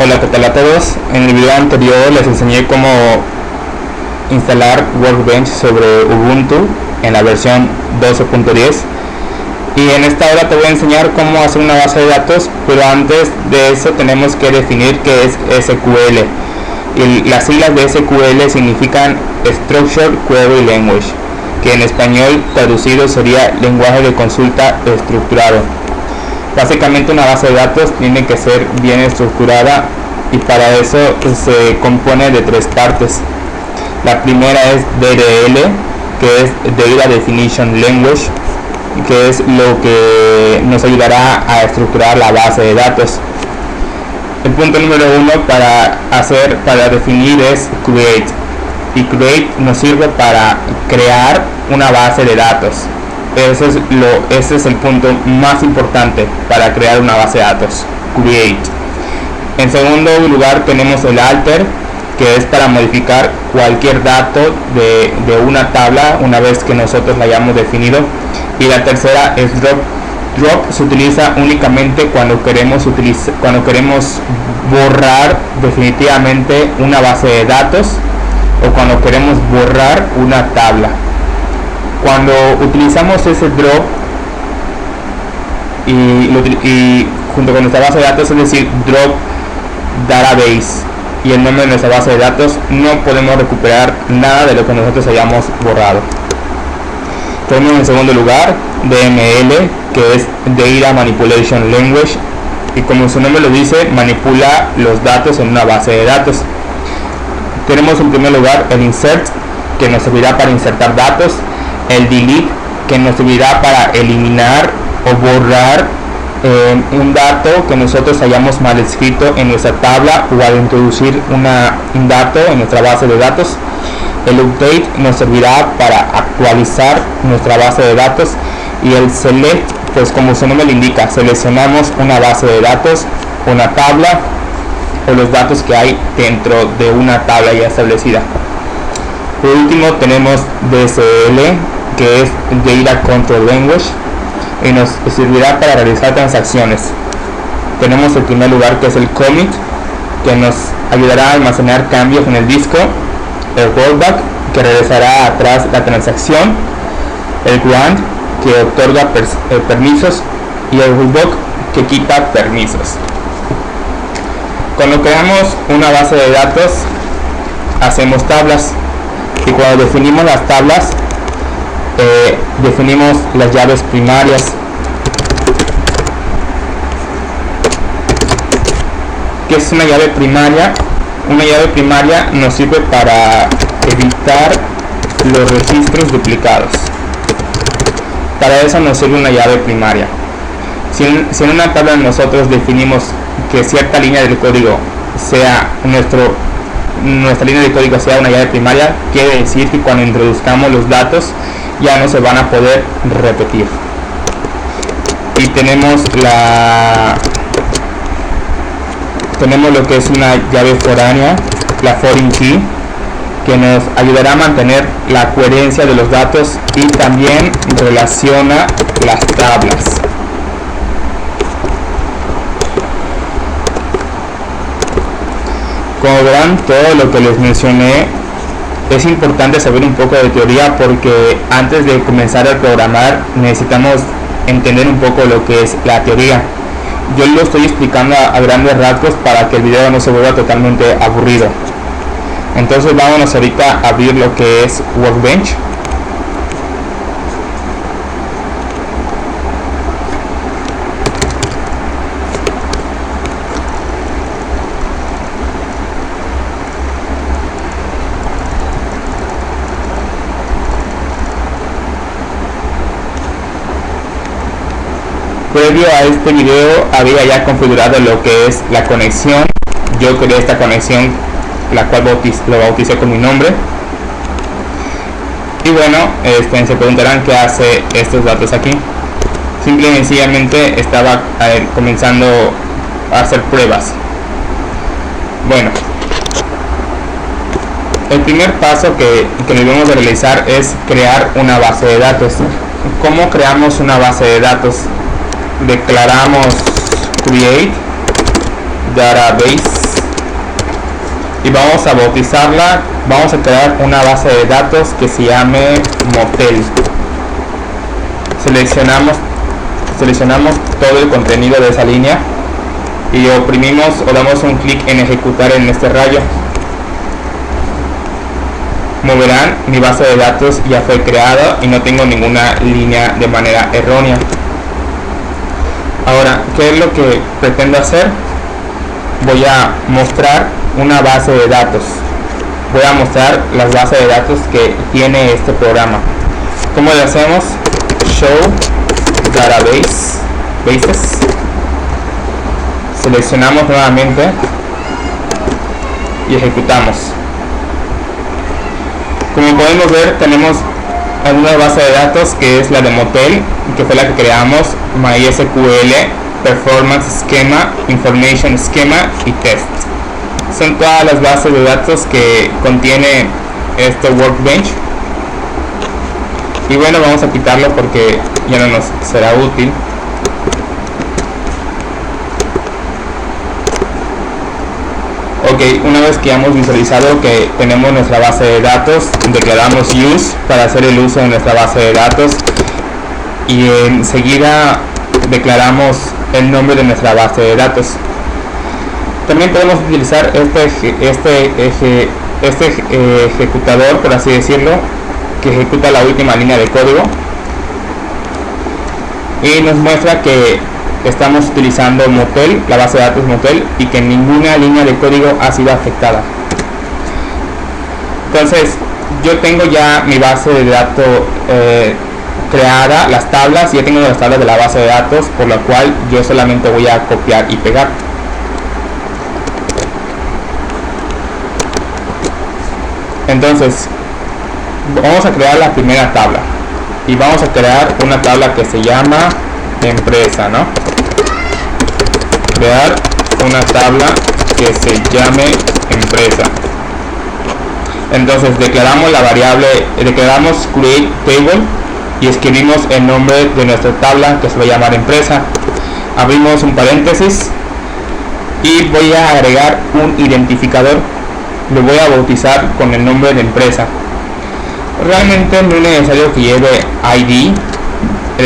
Hola, ¿qué tal a todos? En el video anterior les enseñé cómo instalar Workbench sobre Ubuntu en la versión 12.10 y en esta hora te voy a enseñar cómo hacer una base de datos, pero antes de eso tenemos que definir qué es SQL. Y las siglas de SQL significan Structured Query Language, que en español traducido sería lenguaje de consulta estructurado. Básicamente una base de datos tiene que ser bien estructurada y para eso se compone de tres partes. La primera es DDL, que es Data Definition Language, que es lo que nos ayudará a estructurar la base de datos. El punto número uno para definir es Create, y Create nos sirve para crear una base de datos. Ese es el punto más importante para crear una base de datos, Create. En segundo lugar tenemos el Alter, que es para modificar cualquier dato de una tabla una vez que nosotros la hayamos definido. Y la tercera es Drop. Drop se utiliza únicamente cuando queremos borrar definitivamente una base de datos o cuando queremos borrar una tabla. Cuando utilizamos ese drop y junto con nuestra base de datos, es decir, drop database y el nombre de nuestra base de datos, no podemos recuperar nada de lo que nosotros hayamos borrado. Tenemos en segundo lugar DML, que es Data Manipulation Language, y como su nombre lo dice, manipula los datos en una base de datos. Tenemos en primer lugar el Insert, que nos servirá para insertar datos, el Delete, que nos servirá para eliminar o borrar un dato que nosotros hayamos mal escrito en nuestra tabla o al introducir un dato en nuestra base de datos. El Update nos servirá para actualizar nuestra base de datos, y el Select, pues como su nombre le indica, seleccionamos una base de datos, una tabla o los datos que hay dentro de una tabla ya establecida. Por último tenemos DCL, que es Data Control Language, y nos servirá para realizar transacciones. Tenemos el primer lugar, que es el Commit, que nos ayudará a almacenar cambios en el disco, el Rollback, que regresará atrás la transacción, el Grant, que otorga permisos, y el Revoke, que quita permisos. Cuando creamos una base de datos hacemos tablas, y cuando definimos las tablas definimos las llaves primarias. ¿Qué es una llave primaria? Una llave primaria nos sirve para evitar los registros duplicados. Para eso nos sirve una llave primaria. Si en una tabla nosotros definimos que cierta línea del código sea nuestra línea de código sea una llave primaria, quiere decir que cuando introduzcamos los datos ya no se van a poder repetir. Y tenemos lo que es una llave foránea, la foreign key, que nos ayudará a mantener la coherencia de los datos y también relaciona las tablas. Como verán, todo lo que les mencioné, es importante saber un poco de teoría, porque antes de comenzar a programar necesitamos entender un poco lo que es la teoría. Yo lo estoy explicando a grandes rasgos para que el video no se vuelva totalmente aburrido. Entonces vámonos ahorita a abrir lo que es Workbench. Previo a este video había ya configurado lo que es la conexión. Yo creé esta conexión, la cual lo bauticé con mi nombre. Y bueno, se preguntarán qué hace estos datos aquí. Simple y sencillamente estaba comenzando a hacer pruebas. Bueno, el primer paso que debemos de realizar es crear una base de datos. ¿Cómo creamos una base de datos? Declaramos create database y vamos a bautizarla. Vamos a crear una base de datos que se llame motel. Seleccionamos todo el contenido de esa línea y oprimimos o damos un clic en ejecutar en este rayo. Como verán, mi base de datos ya fue creada y no tengo ninguna línea de manera errónea. Ahora, ¿qué es lo que pretendo hacer? Voy a mostrar una base de datos. Voy a mostrar las bases de datos que tiene este programa. ¿Cómo lo hacemos? Show Database Bases. Seleccionamos nuevamente y ejecutamos. Como podemos ver, tenemos una base de datos que es la de motel, que fue la que creamos, MySQL, Performance Schema, Information Schema y Test. Son todas las bases de datos que contiene este Workbench. Y bueno, vamos a quitarlo porque ya no nos será útil. Ok, una vez que ya hemos visualizado que tenemos nuestra base de datos, declaramos use para hacer el uso de nuestra base de datos y enseguida declaramos el nombre de nuestra base de datos. También podemos utilizar este ejecutador, por así decirlo, que ejecuta la última línea de código y nos muestra que estamos utilizando motel, la base de datos motel, y que ninguna línea de código ha sido afectada. Entonces yo tengo ya mi base de datos creada, las tablas, ya tengo las tablas de la base de datos, por la cual yo solamente voy a copiar y pegar. Entonces vamos a crear la primera tabla y vamos a crear una tabla que se llama empresa, ¿no? Crear una tabla que se llame empresa. Entonces declaramos la variable, declaramos create table y escribimos el nombre de nuestra tabla que se va a llamar empresa. Abrimos un paréntesis y voy a agregar un identificador. Lo voy a bautizar con el nombre de empresa. Realmente no es necesario que lleve ID,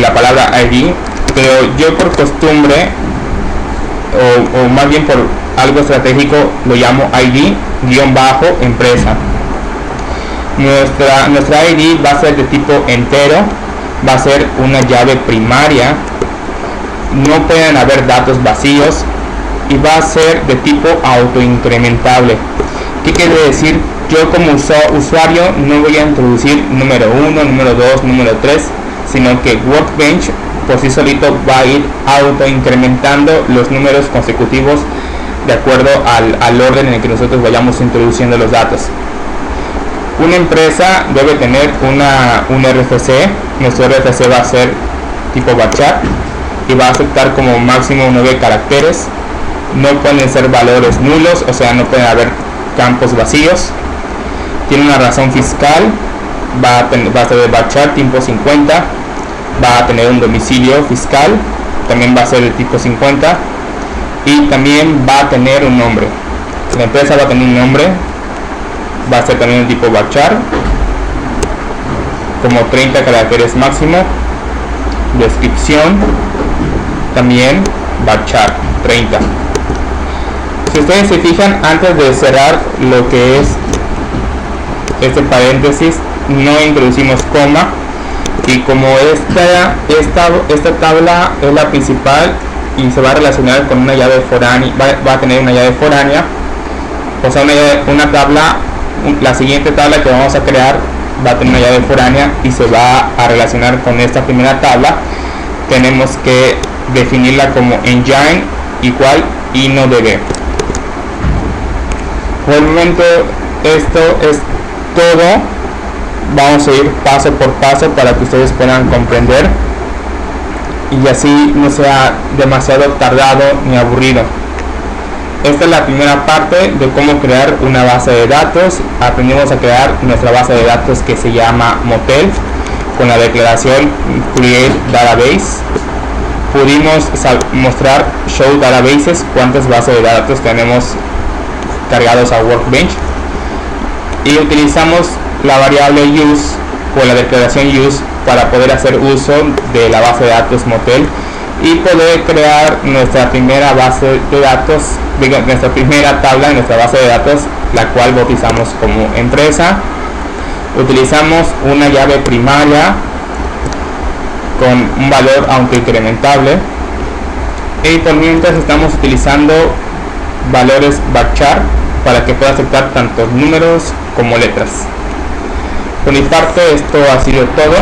la palabra ID, pero yo por costumbre o más bien por algo estratégico lo llamo ID-empresa. Nuestra ID va a ser de tipo entero, va a ser una llave primaria, no pueden haber datos vacíos y va a ser de tipo autoincrementable. ¿Qué quiere decir? Yo como usuario no voy a introducir número 1, número 2, número 3, sino que Workbench por sí solito va a ir autoincrementando los números consecutivos de acuerdo al orden en el que nosotros vayamos introduciendo los datos. Una empresa debe tener un RFC. Nuestro RFC va a ser tipo varchar y va a aceptar como máximo 9 caracteres. No pueden ser valores nulos, o sea, no pueden haber campos vacíos. Tiene una razón fiscal, va a ser de varchar tipo 50, va a tener un domicilio fiscal, también va a ser de tipo 50 y también va a tener un nombre. La empresa va a tener un nombre, va a ser también un tipo varchar, como 30 caracteres máximo. Descripción también varchar 30. Si ustedes se fijan, antes de cerrar lo que es este paréntesis, no introducimos coma, y como esta tabla es la principal y se va a relacionar con una llave foránea, va a tener una llave foránea, o sea, una tabla, la siguiente tabla que vamos a crear va a tener una llave foránea y se va a relacionar con esta primera tabla. Tenemos que definirla como engine igual INODB. Por el momento esto es todo. Vamos a ir paso por paso para que ustedes puedan comprender y así no sea demasiado tardado ni aburrido. Esta es la primera parte de cómo crear una base de datos. Aprendimos a crear nuestra base de datos que se llama motel con la declaración create database. Pudimos mostrar show databases, cuántas bases de datos tenemos cargados a Workbench, y utilizamos la variable use o la declaración use para poder hacer uso de la base de datos Motel y poder crear nuestra primera base de datos, nuestra primera tabla en nuestra base de datos, la cual bautizamos como empresa. Utilizamos una llave primaria con un valor autoincrementable, y por mientras estamos utilizando valores varchar para que pueda aceptar tanto números como letras. Por mi parte, esto ha sido todo.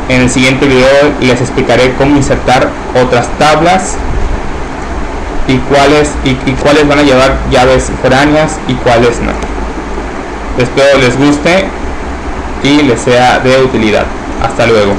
En el siguiente video les explicaré cómo insertar otras tablas y cuáles van a llevar llaves foráneas y cuáles no. Espero les guste y les sea de utilidad. Hasta luego.